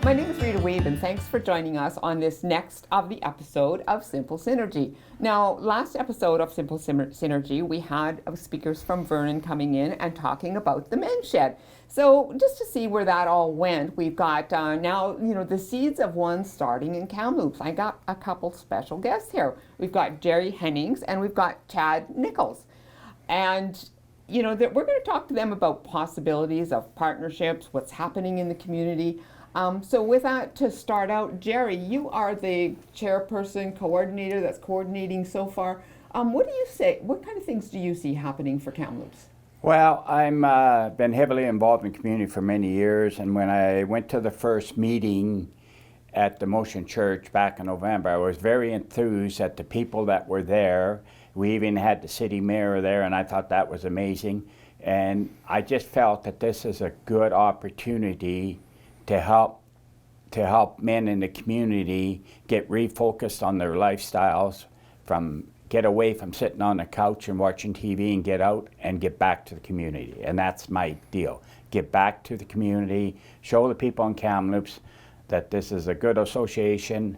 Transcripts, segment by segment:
My name is Rita Wiebe, and thanks for joining us on this next of the episode of Simple Synergy. Now, last episode of Simple Synergy, we had speakers from Vernon coming in and talking about the men's shed. So just to see where that all went, we've got now, the seeds of one starting in Kamloops. I got a couple special guests here. We've got Jerry Hennings and we've got Chad Nichols. And we're going to talk to them about possibilities of partnerships, what's happening in the community. So with that, to start out, Jerry, you are the chairperson, coordinator that's coordinating so far. What do you say? What kind of things do you see happening for Kamloops? Well, I'm been heavily involved in community for many years, and when I went to the first meeting at the Motion Church back in November, I was very enthused at the people that were there. We even had the city mayor there, and I thought that was amazing. And I just felt that this is a good opportunity to help men in the community get refocused on their lifestyles, get away from sitting on the couch and watching TV and get out and get back to the community. And that's my deal. Get back to the community, show the people in Kamloops that this is a good association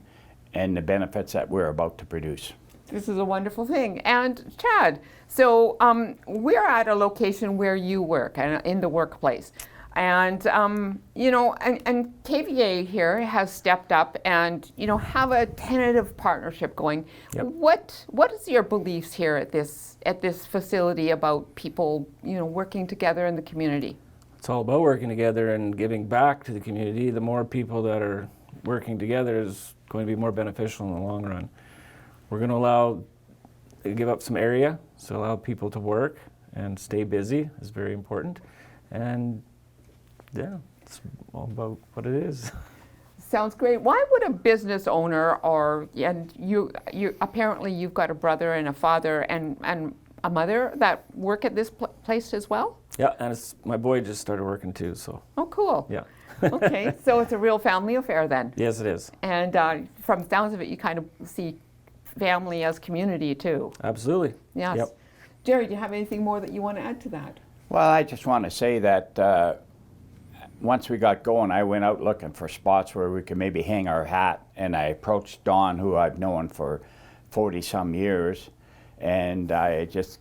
and the benefits that we're about to produce. This is a wonderful thing. And Chad, so we're at a location where you work, in the workplace. And, and KVA here has stepped up and, have a tentative partnership going. Yep. What is your beliefs here at this facility about people, working together in the community? It's all about working together and giving back to the community. The more people that are working together is going to be more beneficial in the long run. We're going to give up some area, so allow people to work and stay busy is very important. And yeah, it's all about what it is. Sounds great. Why would a business owner and you apparently you've got a brother and a father and a mother that work at this place as well? Yeah, and my boy just started working too, so. Oh, cool. Yeah. Okay, so it's a real family affair then. Yes, it is. And from the sounds of it, you kind of see family as community too. Absolutely. Yes. Yep. Jerry, do you have anything more that you want to add to that? Well, I just want to say that once we got going, I went out looking for spots where we could maybe hang our hat, and I approached Don, who I've known for 40-some years, and I just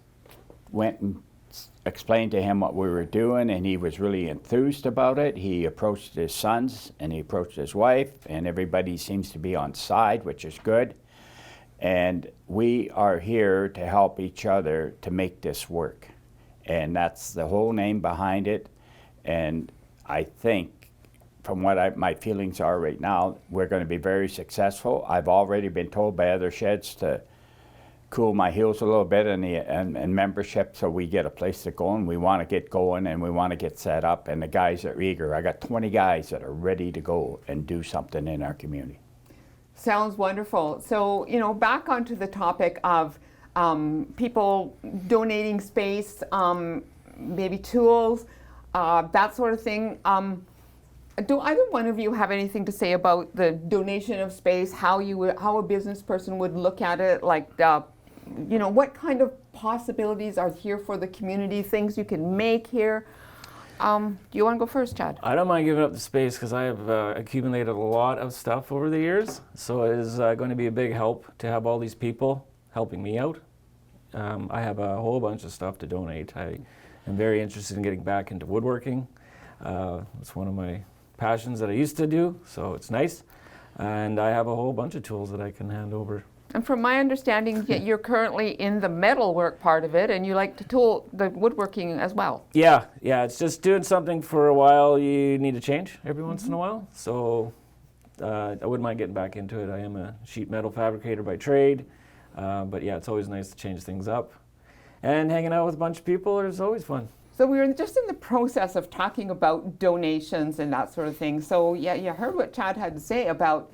went and explained to him what we were doing, and he was really enthused about it. He approached his sons, and he approached his wife, and everybody seems to be on side, which is good. And we are here to help each other to make this work. And that's the whole name behind it. And I think, from what my feelings are right now, we're going to be very successful. I've already been told by other sheds to cool my heels a little bit and membership, so we get a place to go, and we want to get going and we want to get set up, and the guys are eager. I got 20 guys that are ready to go and do something in our community. Sounds wonderful. So, back onto the topic of people donating space, maybe tools, that sort of thing. Do either one of you have anything to say about the donation of space, how a business person would look at it, like, what kind of possibilities are here for the community, things you can make here? Do you want to go first, Chad? I don't mind giving up the space because I have accumulated a lot of stuff over the years. So it is going to be a big help to have all these people helping me out. I have a whole bunch of stuff to donate. I am very interested in getting back into woodworking. It's one of my passions that I used to do, so it's nice. And I have a whole bunch of tools that I can hand over. And from my understanding, you're currently in the metalwork part of it, and you like to the woodworking as well. Yeah, it's just doing something for a while. You need to change every once in a while. So I wouldn't mind getting back into it. I am a sheet metal fabricator by trade. But yeah, it's always nice to change things up. And hanging out with a bunch of people is always fun. So we were just in the process of talking about donations and that sort of thing. So yeah, you heard what Chad had to say about,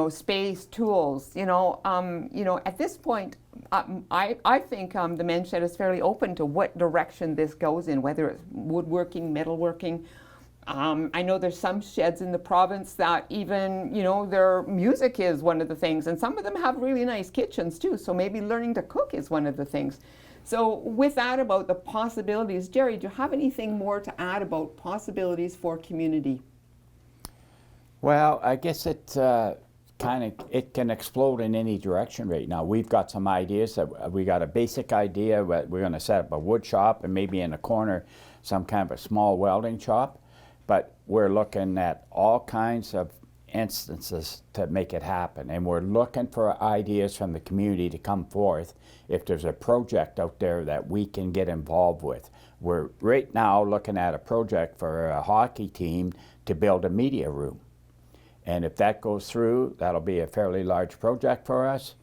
space, tools, at this point, I think the men's shed is fairly open to what direction this goes in, whether it's woodworking, metalworking. I know there's some sheds in the province that even, their music is one of the things, and some of them have really nice kitchens too, so maybe learning to cook is one of the things. So with that about the possibilities, Jerry, do you have anything more to add about possibilities for community? Well, I guess it it can explode in any direction right now. We've got some ideas. That we got a basic idea. We're going to set up a wood shop and maybe in a corner some kind of a small welding shop. But we're looking at all kinds of instances to make it happen. And we're looking for ideas from the community to come forth if there's a project out there that we can get involved with. We're right now looking at a project for a hockey team to build a media room. And if that goes through, that'll be a fairly large project for us.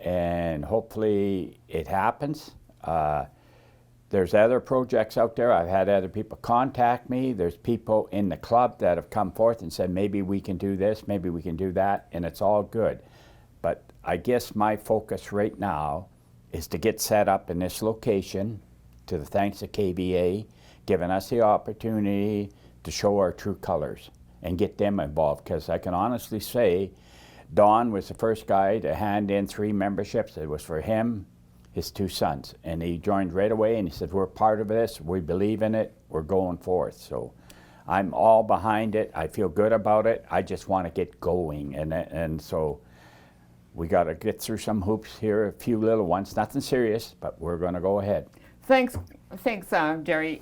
And hopefully it happens. There's other projects out there. I've had other people contact me. There's people in the club that have come forth and said, maybe we can do this, maybe we can do that, and it's all good. But I guess my focus right now is to get set up in this location, to the thanks of KVA, giving us the opportunity to show our true colors and get them involved. Because I can honestly say, Don was the first guy to hand in 3 memberships. It was for him, his 2 sons, and he joined right away and he said, we're part of this, we believe in it, we're going forth. So I'm all behind it. I feel good about it. I just want to get going, and so we got to get through some hoops here, a few little ones, nothing serious, but we're going to go ahead. Thanks, Jerry.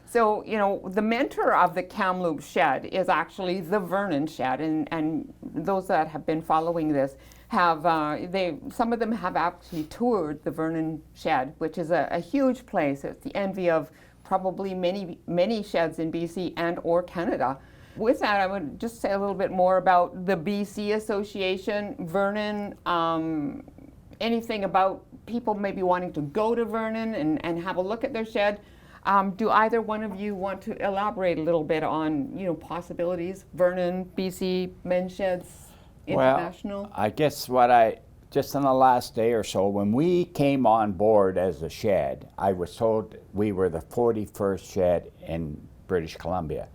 So, you know, the mentor of the Kamloops Shed is actually the Vernon Shed, and those that have been following this have, some of them have actually toured the Vernon Shed, which is a huge place. It's the envy of probably many sheds in BC and or Canada. With that, I would just say a little bit more about the BC Association, Vernon, anything about people maybe wanting to go to Vernon and have a look at their shed. Do either one of you want to elaborate a little bit on, you know, possibilities? Vernon, BC, men's sheds, international? Well, I guess just in the last day or so, when we came on board as a shed, I was told we were the 41st shed in British Columbia.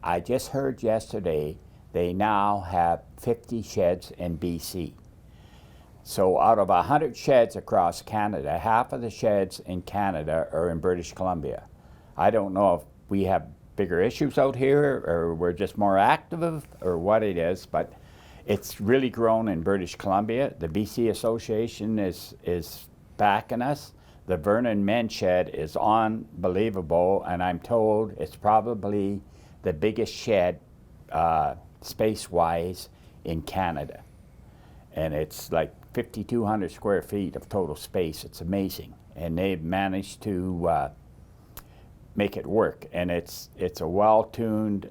I just heard yesterday they now have 50 sheds in BC. So out of 100 sheds across Canada, half of the sheds in Canada are in British Columbia. I don't know if we have bigger issues out here or we're just more active or what it is, but it's really grown in British Columbia. The BC Association is backing us. The Vernon Men's Shed is unbelievable, and I'm told it's probably the biggest shed space-wise in Canada. And it's like 5,200 square feet of total space. It's amazing. And they've managed to make it work. And it's a well-tuned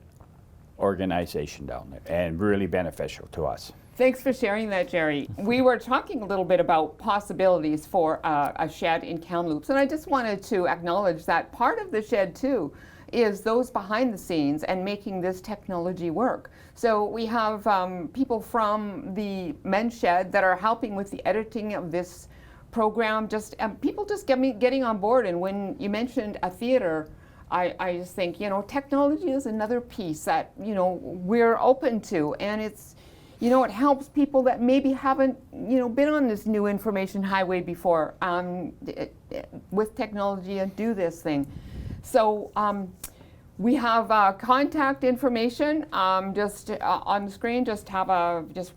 organization down there and really beneficial to us. Thanks for sharing that, Jerry. We were talking a little bit about possibilities for a shed in Kamloops, and I just wanted to acknowledge that part of the shed too is those behind the scenes and making this technology work. So we have people from the men's shed that are helping with the editing of this program, just people just getting on board. And when you mentioned a theater, I just think, you know, technology is another piece that, you know, we're open to, and it's, you know, it helps people that maybe haven't, you know, been on this new information highway before with technology and do this thing. So we have contact information just on the screen. Just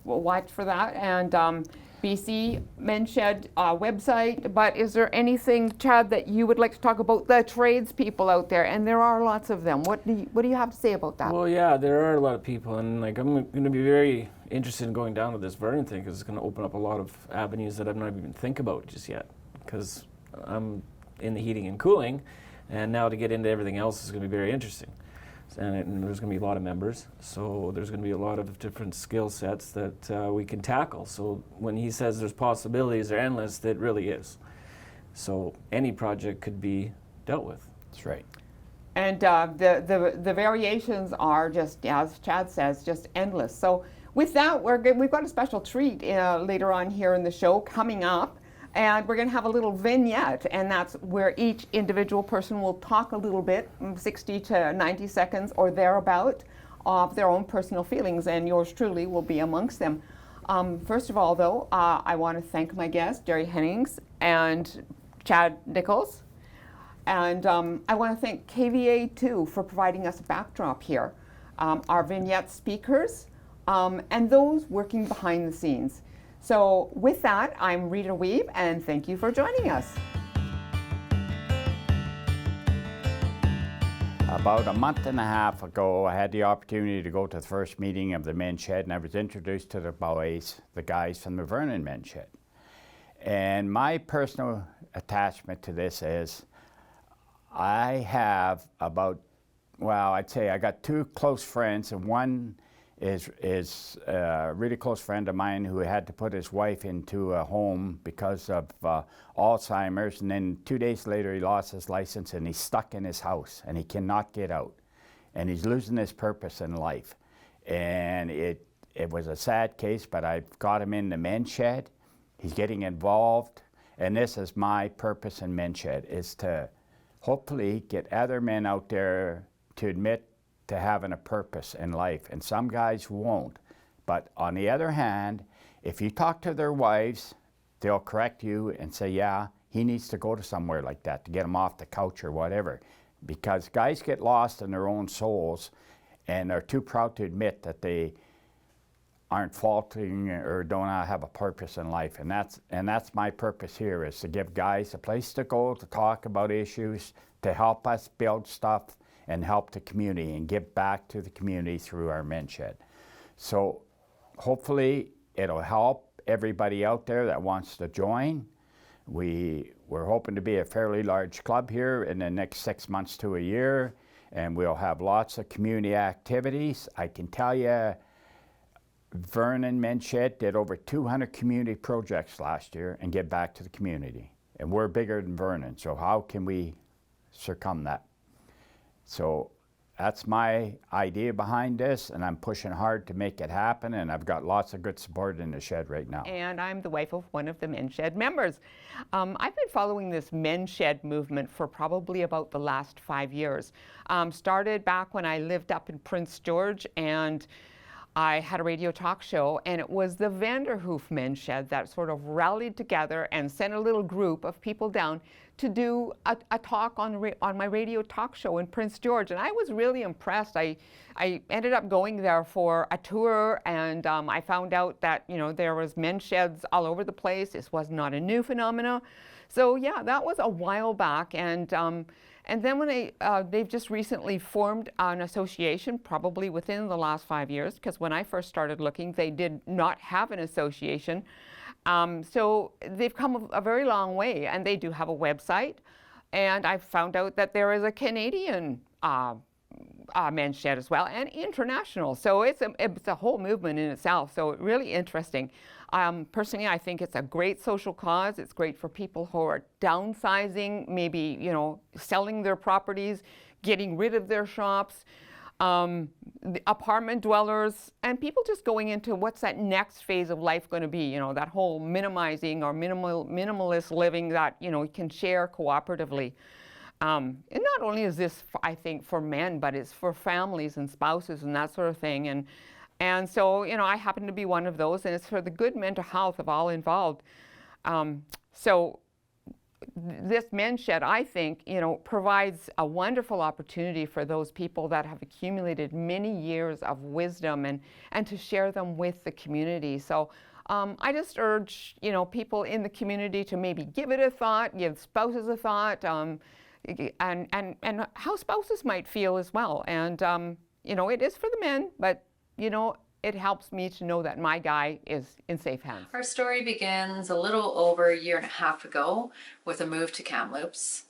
watch for that, and BC Men's Shed website. But is there anything, Chad, that you would like to talk about the tradespeople out there? And there are lots of them. What do you have to say about that? Well, yeah, there are a lot of people, and like I'm going to be very interested in going down to this Vernon thing because it's going to open up a lot of avenues that I've not even think about just yet. Because I'm in the heating and cooling. And now to get into everything else is going to be very interesting. And there's going to be a lot of members, so there's going to be a lot of different skill sets that we can tackle. So when he says there's possibilities, they're endless, it really is. So any project could be dealt with. That's right. And the variations are just, as Chad says, just endless. So with that, we've got a special treat later on here in the show coming up. And we're going to have a little vignette, and that's where each individual person will talk a little bit, 60 to 90 seconds or thereabout, of their own personal feelings, and yours truly will be amongst them. First of all, though, I want to thank my guests, Jerry Hennings and Chad Nichols. And I want to thank KVA, too, for providing us a backdrop here. our vignette speakers, and those working behind the scenes. So with that, I'm Rita Wiebe, and thank you for joining us. About a month and a half ago, I had the opportunity to go to the first meeting of the men's shed, and I was introduced to the boys, the guys from the Vernon men's shed. And my personal attachment to this is I have about, well, I'd say I got two close friends, and one is a really close friend of mine who had to put his wife into a home because of Alzheimer's, and then 2 days later he lost his license and he's stuck in his house and he cannot get out, and he's losing his purpose in life. And it was a sad case, but I've got him in the men's shed. He's getting involved, and this is my purpose in men's shed, is to hopefully get other men out there to admit to having a purpose in life, and some guys won't. But on the other hand, if you talk to their wives, they'll correct you and say, yeah, he needs to go to somewhere like that to get him off the couch or whatever. Because guys get lost in their own souls and are too proud to admit that they aren't faulting or don't have a purpose in life. And that's my purpose here, is to give guys a place to go to talk about issues, to help us build stuff and help the community and give back to the community through our men's shed. So hopefully it'll help everybody out there that wants to join. We're hoping to be a fairly large club here in the next 6 months to a year, and we'll have lots of community activities. I can tell you, Vernon Men's Shed did over 200 community projects last year and give back to the community. And we're bigger than Vernon, so how can we circum that? So that's my idea behind this, and I'm pushing hard to make it happen, and I've got lots of good support in the shed right now. And I'm the wife of one of the men's shed members. I've been following this men's shed movement for probably about the last 5 years. Started back when I lived up in Prince George, and I had a radio talk show, and it was the Vanderhoof Men's Shed that sort of rallied together and sent a little group of people down to do a talk on my radio talk show in Prince George. And I was really impressed. I ended up going there for a tour, and I found out that, you know, there was men's sheds all over the place. This was not a new phenomenon. So yeah, that was a while back. And then when they've just recently formed an association, probably within the last 5 years, because when I first started looking, they did not have an association. So they've come a very long way, and they do have a website. And I found out that there is a Canadian men's shed as well, and international. So it's a whole movement in itself. So really interesting. Personally, I think it's a great social cause. It's great for people who are downsizing, maybe, you know, selling their properties, getting rid of their shops, the apartment dwellers, and people just going into what's that next phase of life going to be, you know, that whole minimizing or minimalist living that, you know, we can share cooperatively. And not only is this, I think, for men, but it's for families and spouses and that sort of thing. And so, you know, I happen to be one of those, and it's for the good mental health of all involved. So this men's shed, I think, you know, provides a wonderful opportunity for those people that have accumulated many years of wisdom and to share them with the community. So I just urge, you know, people in the community to maybe give it a thought, give spouses a thought, and how spouses might feel as well. And, you know, it is for the men, but, you know, it helps me to know that my guy is in safe hands. Our story begins a little over a year and a half ago with a move to Kamloops.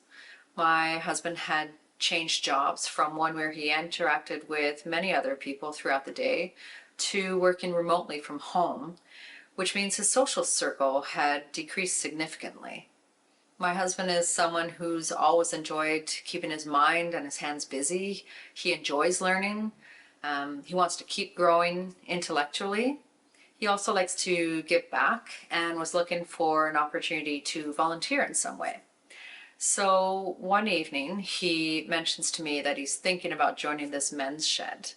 My husband had changed jobs from one where he interacted with many other people throughout the day to working remotely from home, which means his social circle had decreased significantly. My husband is someone who's always enjoyed keeping his mind and his hands busy. He enjoys learning. He wants to keep growing intellectually. He also likes to give back and was looking for an opportunity to volunteer in some way. So one evening he mentions to me that he's thinking about joining this men's shed.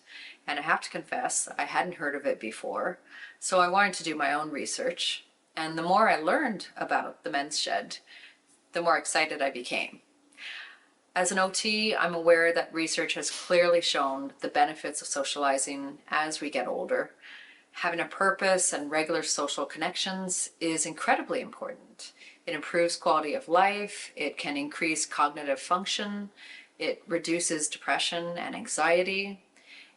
And I have to confess, I hadn't heard of it before. So I wanted to do my own research. And the more I learned about the men's shed, the more excited I became. As an OT, I'm aware that research has clearly shown the benefits of socializing as we get older. Having a purpose and regular social connections is incredibly important. It improves quality of life, it can increase cognitive function, it reduces depression and anxiety.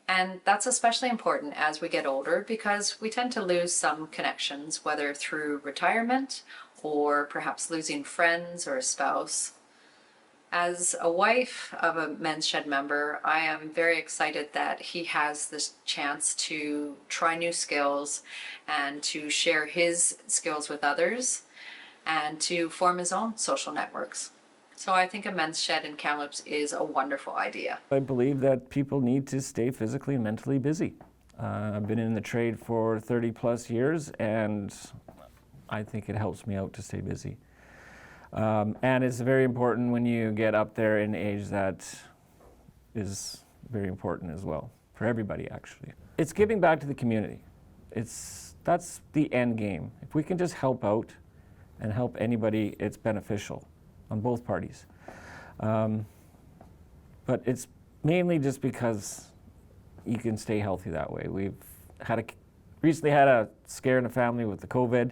And that's especially important as we get older because we tend to lose some connections, whether through retirement or perhaps losing friends or a spouse. As a wife of a Men's Shed member, I am very excited that he has this chance to try new skills and to share his skills with others and to form his own social networks. So I think a Men's Shed in Kamloops is a wonderful idea. I believe that people need to stay physically and mentally busy. I've been in the trade for 30 plus years, and I think it helps me out to stay busy. And it's very important when you get up there in age. That is very important as well for everybody, actually. It's giving back to the community. That's the end game. If we can just help out and help anybody, it's beneficial on both parties. But it's mainly just because you can stay healthy that way. We've recently had a scare in the family with the COVID,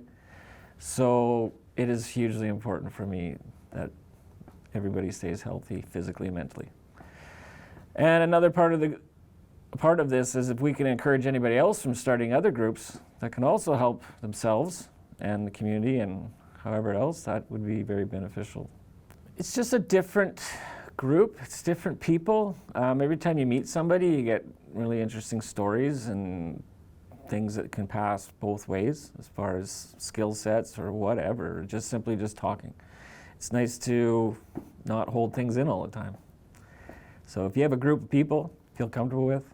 so it is hugely important for me that everybody stays healthy physically and mentally. And another part of this is if we can encourage anybody else from starting other groups that can also help themselves and the community and however else, that would be very beneficial. It's just a different group, it's different people. Every time you meet somebody, you get really interesting stories and things that can pass both ways as far as skill sets or whatever, just simply just talking. It's nice to not hold things in all the time. So if you have a group of people you feel comfortable with,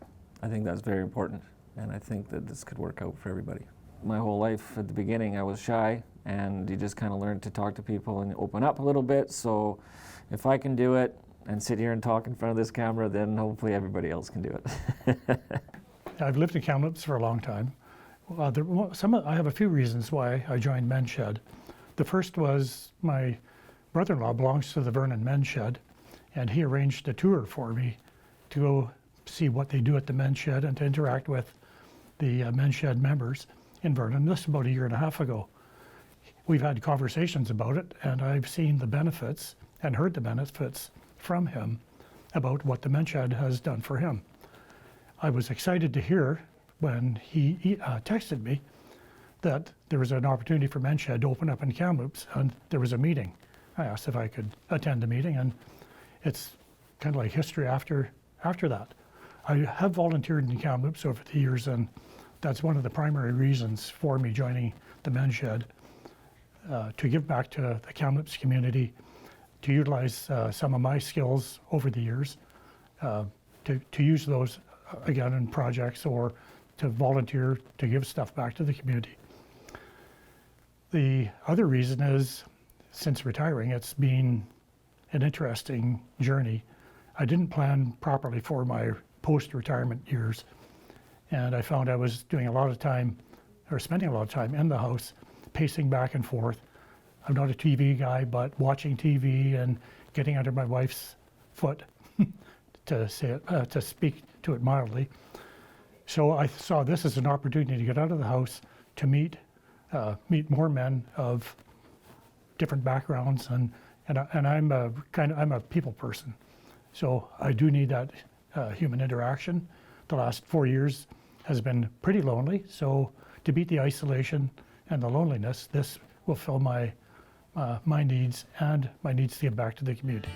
I think that's very important, and I think that this could work out for everybody. My whole life at the beginning I was shy, and you just kind of learn to talk to people and open up a little bit. So if I can do it and sit here and talk in front of this camera, then hopefully everybody else can do it. I've lived in Kamloops for a long time. I have a few reasons why I joined Men's Shed. The first was my brother-in-law belongs to the Vernon Men's Shed, and he arranged a tour for me to go see what they do at the Men's Shed and to interact with the Men's Shed members in Vernon. This was about a year and a half ago. We've had conversations about it, and I've seen the benefits and heard the benefits from him about what the Men's Shed has done for him. I was excited to hear when he texted me that there was an opportunity for Men's Shed to open up in Kamloops, and there was a meeting. I asked if I could attend the meeting, and it's kind of like history after that. I have volunteered in Kamloops over the years, and that's one of the primary reasons for me joining the Men's Shed, to give back to the Kamloops community, to utilize some of my skills over the years, to use those again in projects or to volunteer to give stuff back to the community. The other reason is, since retiring, it's been an interesting journey. I didn't plan properly for my post-retirement years, and I found I was doing a lot of time, or spending a lot of time in the house, pacing back and forth. I'm not a TV guy, but watching TV and getting under my wife's foot, to speak to it mildly. So I saw this as an opportunity to get out of the house, to meet more men of different backgrounds, and I'm a people person. So I do need that human interaction. The last 4 years has been pretty lonely, so to beat the isolation and the loneliness, this will fill my needs and my needs to give back to the community.